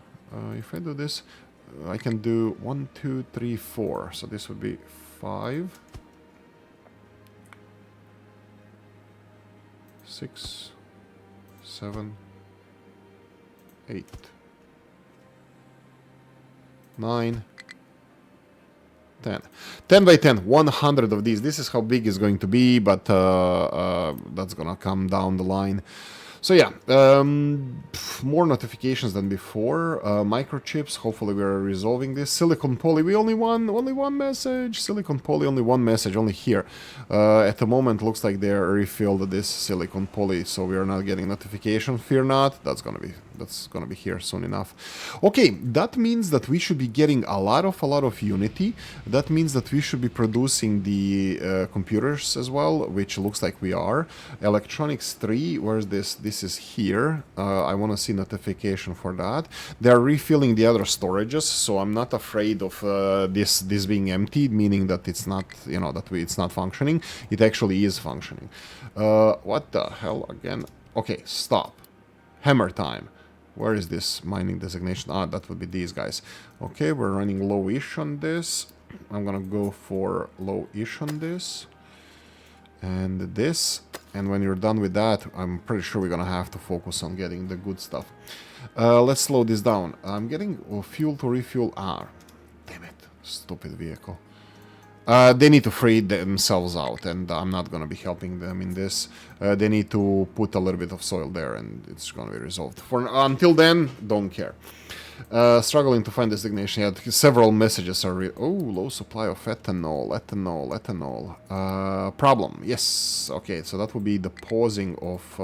If I do this, I can do 1, 2, 3, 4. So this would be 5... 6, 7, 8, 9, 10. 10 by 10, 100 of these. This is how big it's going to be, but that's gonna come down the line. So yeah, more notifications than before. Microchips, hopefully we are resolving this. Silicon poly, we only one message. Silicon poly, only one message, only here. At the moment, looks like they refilled this silicon poly, so we are not getting notification. Fear not, that's gonna be here soon enough. Okay, that means that we should be getting a lot of Unity. That means that we should be producing the computers as well, which looks like we are. Electronics 3, where's this? This is here. I want to see notification for that. They're refilling the other storages, so I'm not afraid of this being emptied, meaning that it's not, you know, that it's not functioning. It actually is functioning. What the hell again? Okay, stop. Hammer time. Where is this mining designation? Ah, that would be these guys. Okay, we're running low-ish on this. I'm gonna go for low-ish on this. And this. And when you're done with that, I'm pretty sure we're gonna have to focus on getting the good stuff. Let's slow this down. I'm getting fuel to refuel. Ah, damn it. Stupid vehicle. They need to free themselves out, and I'm not going to be helping them in this. They need to put a little bit of soil there, and it's going to be resolved. Until then, don't care. Struggling to find designation yet. Several messages are... Oh, low supply of ethanol. Problem. Yes. Okay, so that would be the pausing of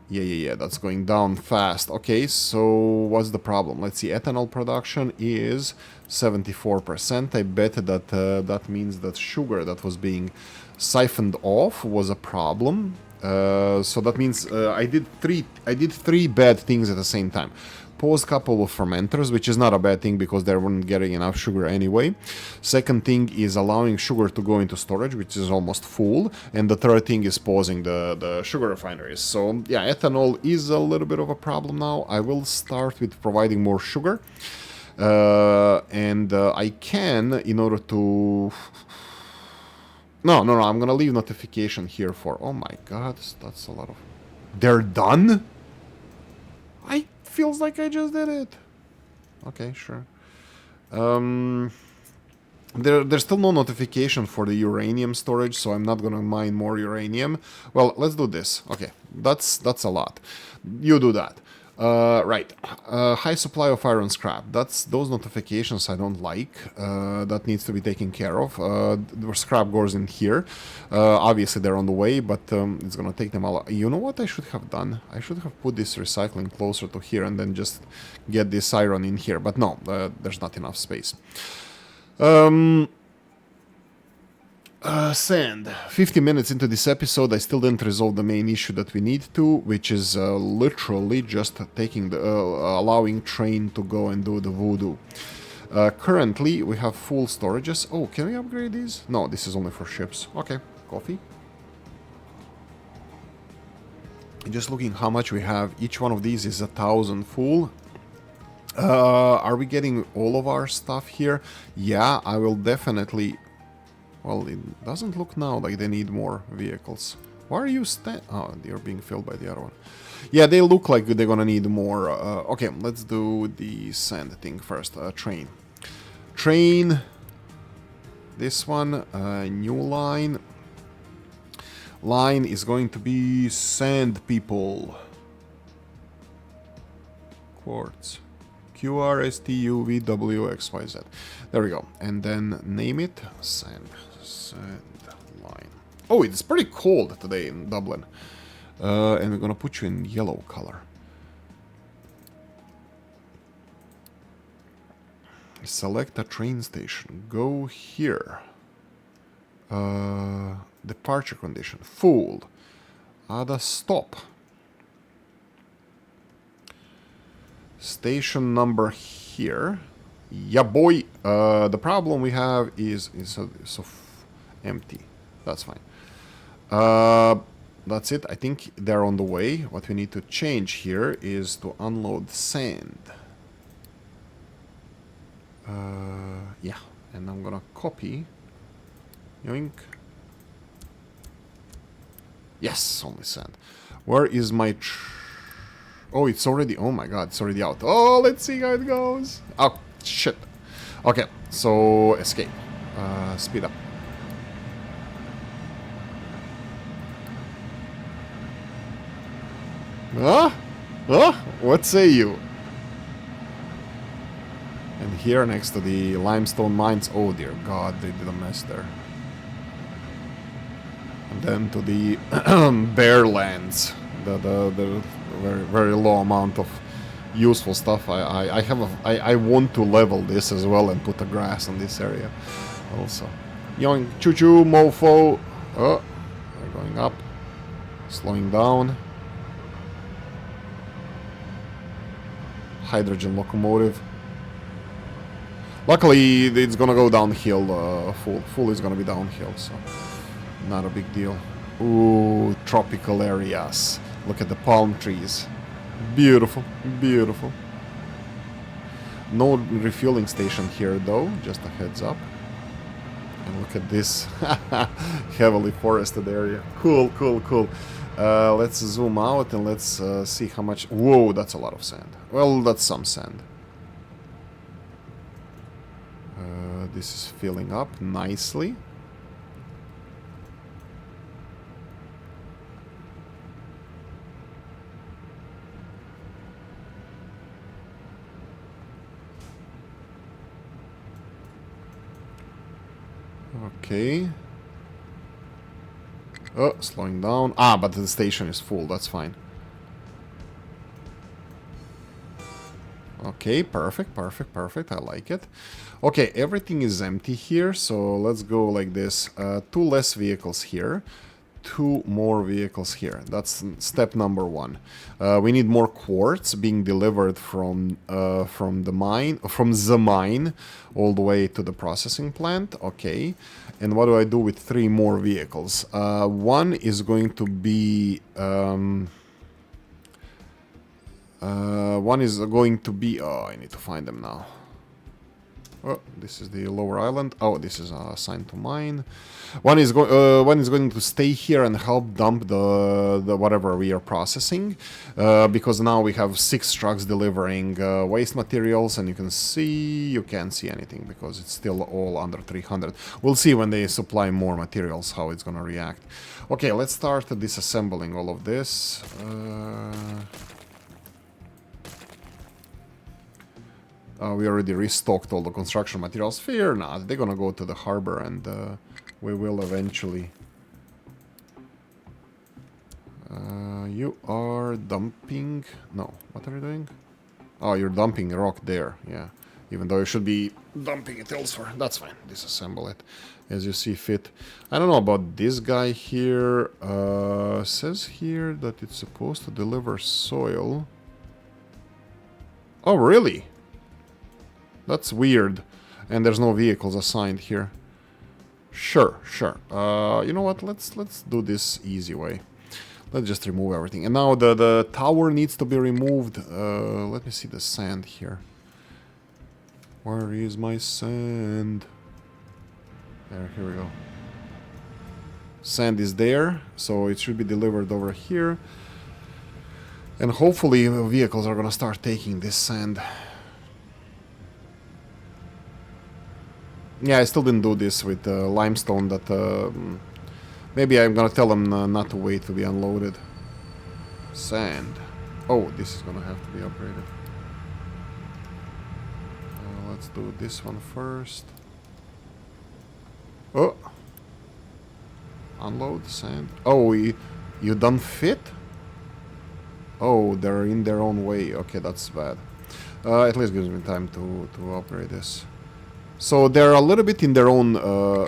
Yeah, that's going down fast. Okay, so what's the problem? Let's see, ethanol production is 74%. I bet that that means that sugar that was being siphoned off was a problem. So that means I did three bad things at the same time. Pause couple of fermenters, which is not a bad thing because they weren't getting enough sugar anyway. Second thing is allowing sugar to go into storage, which is almost full. And the third thing is pausing the sugar refineries. So yeah, ethanol is a little bit of a problem now. I will start with providing more sugar. And I can, in order to... No, I'm gonna leave notification here for... Oh my god, that's a lot of... They're done? Feels like I just did it. Okay, sure. There's still no notification for the uranium storage, so I'm not gonna mine more uranium. Well, let's do this. Okay, that's a lot. You do that. Right. High supply of iron scrap. Those notifications I don't like. That needs to be taken care of. The scrap goes in here. Obviously they're on the way, but it's gonna take them a lot. You know what I should have done? I should have put this recycling closer to here and then just get this iron in here. But no, there's not enough space. Sand. 50 minutes into this episode, I still didn't resolve the main issue that we need to, which is literally just taking the allowing train to go and do the voodoo. Currently, we have full storages. Oh, can we upgrade these? No, this is only for ships. Okay, coffee. Just looking how much we have. Each one of these is 1,000 full. Are we getting all of our stuff here? Yeah, I will definitely... Well, it doesn't look now like they need more vehicles. Why are you Oh, they're being filled by the other one. Yeah, they look like they're gonna need more. Okay, let's do the sand thing first. Train. Train. This one. New line. Line is going to be sand people. Quartz. QRSTUVWXYZ. There we go. And then name it sand line. Oh, it's pretty cold today in Dublin. And we're gonna put you in yellow color. Select a train station. Go here. Departure condition. Full. Add a stop. Station number here. Yeah, boy. The problem we have is so empty. That's fine. That's it. I think they're on the way. What we need to change here is to unload sand. Yeah, and I'm gonna copy. Yoink. Yes, only sand. Where is my... Oh, it's already... Oh my god, it's already out. Oh, let's see how it goes. Oh, shit. Okay, so escape. Speed up. What say you? And here next to the limestone mines... Oh dear god, they did a mess there. And then to the bare lands. The very, very low amount of useful stuff. I want to level this as well and put the grass on this area also. Yoink, choo-choo, mofo. Oh, we're going up. Slowing down. Hydrogen locomotive. Luckily, it's gonna go downhill. Full is gonna be downhill, so not a big deal. Ooh, tropical areas. Look at the palm trees. Beautiful, beautiful. No refueling station here, though. Just a heads up. And look at this heavily forested area. Cool, cool, cool. Let's zoom out and let's see how much... Whoa, that's a lot of sand. Well, that's some sand. This is filling up nicely. Okay. Oh, slowing down. Ah, but the station is full. That's fine. Okay, perfect, perfect, perfect. I like it. Okay, everything is empty here, so let's go like this. Two less vehicles here. Two more vehicles here. That's step number one. We need more quartz being delivered from the mine all the way to the processing plant. Okay. And what do I do with three more vehicles? One is going to be oh, I need to find them now. Oh, this is the lower island. Oh, this is assigned to mine. One is going to stay here and help dump the whatever we are processing, because now we have 6 trucks delivering waste materials, and you can't see anything because it's still all under 300. We'll see when they supply more materials how it's gonna react. Okay, let's start disassembling all of this. We already restocked all the construction materials. Fear not, they're gonna go to the harbor and we will eventually... you are dumping... No, what are you doing? Oh, you're dumping rock there, yeah. Even though you should be dumping it elsewhere. That's fine, disassemble it as you see fit. I don't know about this guy here. Says here that it's supposed to deliver soil. Oh, really? That's weird. And there's no vehicles assigned here. Sure. You know what? Let's do this easy way. Let's just remove everything. And now the tower needs to be removed. Let me see the sand here. Where is my sand? There, here we go. Sand is there, so it should be delivered over here. And hopefully vehicles are gonna start taking this sand. Yeah, I still didn't do this with limestone. That maybe I'm gonna tell them not to wait to be unloaded. Sand. Oh, this is gonna have to be upgraded. Let's do this one first. Oh, unload sand. Oh, you done fit? Oh, they're in their own way. Okay, that's bad. At least gives me time to upgrade this. So they're a little bit in their own,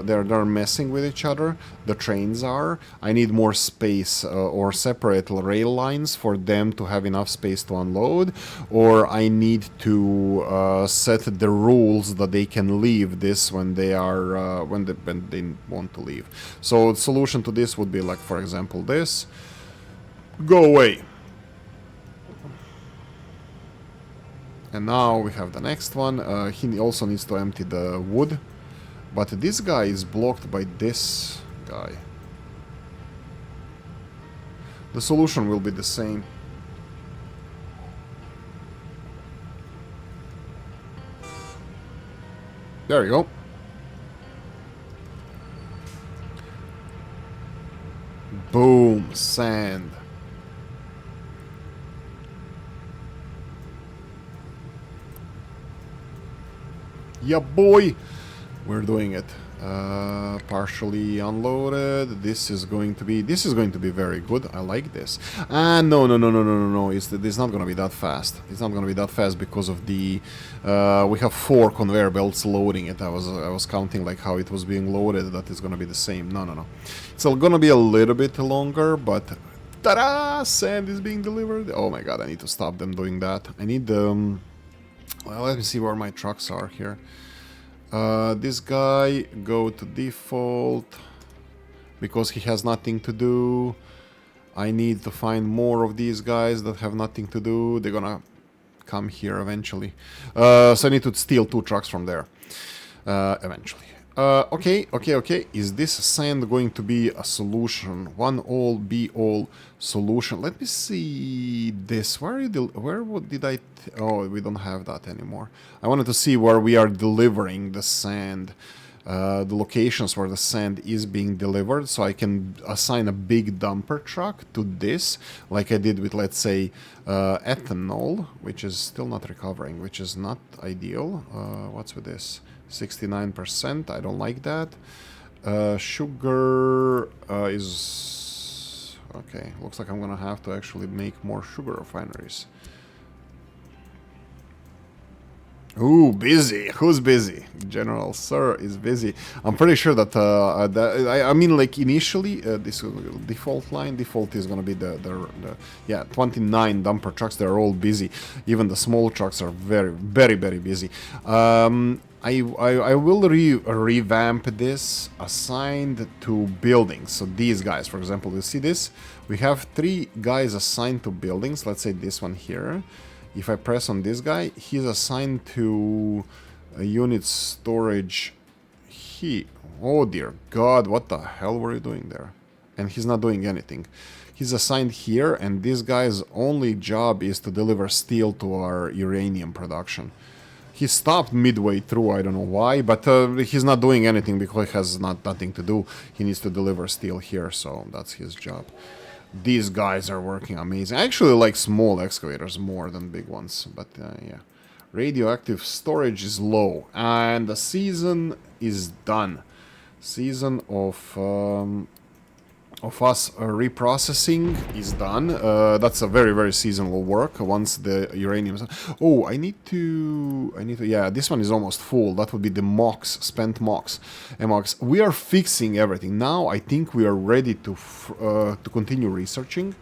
they're messing with each other, the trains are. I need more space or separate rail lines for them to have enough space to unload, or I need to set the rules that they can leave this when they are, when they want to leave. So the solution to this would be like, for example, this. Go away. And now we have the next one. He also needs to empty the wood. But this guy is blocked by this guy. The solution will be the same. There you go. Boom, sand. Yeah, boy, we're doing it. Partially unloaded. This is going to be very good. I like this. No. It's not gonna be that fast. It's not gonna be that fast because of the we have 4 conveyor belts loading it. I was counting like how it was being loaded. That is gonna be the same. No. It's gonna be a little bit longer, but ta-da! Sand is being delivered. Oh my god, I need to stop them doing that. I need well, let me see where my trucks are here. This guy, go to default, because he has nothing to do. I need to find more of these guys that have nothing to do. They're gonna come here eventually. So I need to steal 2 trucks from there, eventually. Okay. Is this sand going to be a solution? One all, be all solution. Let me see this. Where did I... Oh, we don't have that anymore. I wanted to see where we are delivering the sand. The locations where the sand is being delivered, so I can assign a big dumper truck to this, like I did with, let's say, ethanol, which is still not recovering, which is not ideal. What's with this? 69%, I don't like that. Sugar is... Okay, looks like I'm gonna have to actually make more sugar refineries. Ooh, busy. Who's busy? General Sir is busy. I'm pretty sure that, I mean, like, initially, this default line, default is gonna be yeah, 29 dumper trucks, they're all busy. Even the small trucks are very, very, very busy. I will revamp this assigned to buildings. So these guys, for example, you see this? We have 3 guys assigned to buildings. Let's say this one here. If I press on this guy, he's assigned to a unit storage. Oh dear God, what the hell were you doing there? And he's not doing anything. He's assigned here, and this guy's only job is to deliver steel to our uranium production. He stopped midway through, I don't know why, but he's not doing anything because he has nothing to do. He needs to deliver steel here, so that's his job. These guys are working amazing. I actually like small excavators more than big ones, but yeah. Radioactive storage is low, and the season is done. Season of us reprocessing is done. That's a very, very seasonal work once the uranium is... Oh, I need to... Yeah, this one is almost full. That would be the MOX, spent MOX. MOX. We are fixing everything. Now I think we are ready to continue researching.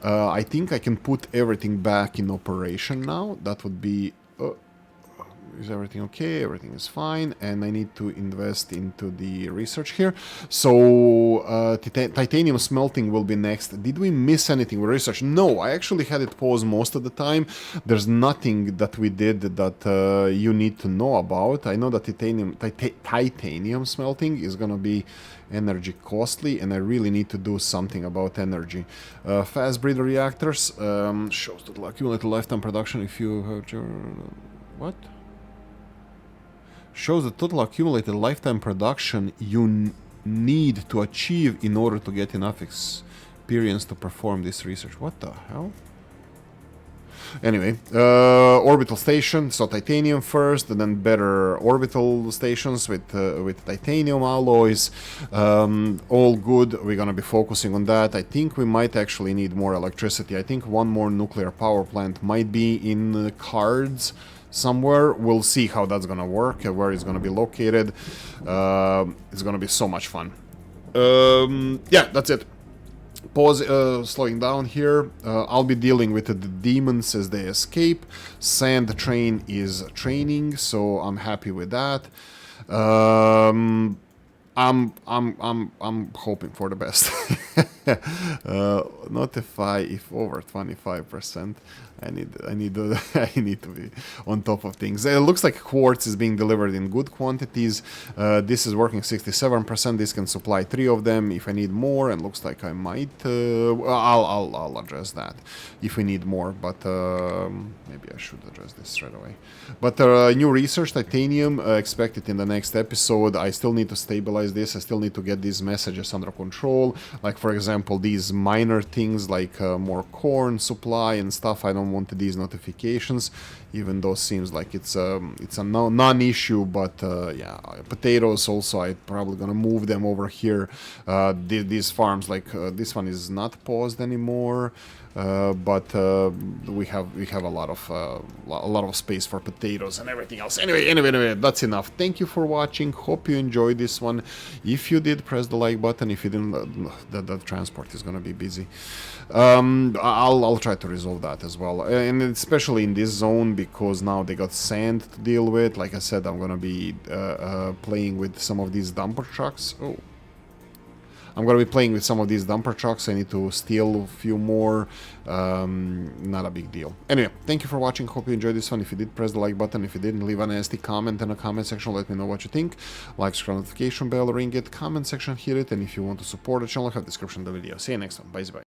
I think I can put everything back in operation now. That would be... is everything okay? Everything is fine, and I need to invest into the research here. So titanium smelting will be next. Did we miss anything with research? No, I actually had it paused most of the time. There's nothing that we did that you need to know about. I know that titanium smelting is gonna be energy costly, and I really need to do something about energy. Fast breeder reactors shows total accumulated lifetime production if you have... What? Shows the total accumulated lifetime production you need to achieve in order to get enough experience to perform this research. What the hell? Anyway, orbital station, so titanium first, and then better orbital stations with titanium alloys. All good. We're gonna be focusing on that. I think we might actually need more electricity. I think one more nuclear power plant might be in the cards somewhere. We'll see how that's gonna work, where it's gonna be located. It's gonna be so much fun. Yeah, that's it. Pause, slowing down here. I'll be dealing with the demons as they escape. Sand train is training, so I'm happy with that. I'm hoping for the best. Notify if over 25%. I need to be on top of things. It looks like quartz is being delivered in good quantities. This is working 67%. This can supply 3 of them. If I need more, and looks like I might, I'll address that if we need more. But maybe I should address this straight away. But new research, titanium, expected in the next episode. I still need to stabilize this. I still need to get these messages under control. Like, for example, these minor things like more corn supply and stuff. I don't want these notifications, even though it seems like it's a non-issue. But yeah, potatoes also, I'm probably gonna move them over here. These farms, like this one is not paused anymore. But we have a lot of space for potatoes and everything else. Anyway, that's enough. Thank you for watching. Hope you enjoyed this one. If you did, press the like button. If you didn't, the transport is gonna be busy. I'll try to resolve that as well, and especially in this zone, because now they got sand to deal with. Like I said, I'm gonna be playing with some of these dumper trucks. I'm gonna be playing with some of these dumper trucks. I need to steal a few more. Not a big deal. Anyway, thank you for watching. Hope you enjoyed this one. If you did, press the like button. If you didn't, leave a nasty comment in the comment section. Let me know what you think. Like, subscribe, notification bell, ring it, comment section, hit it. And if you want to support the channel, have description of the video. See you next time. Bye bye.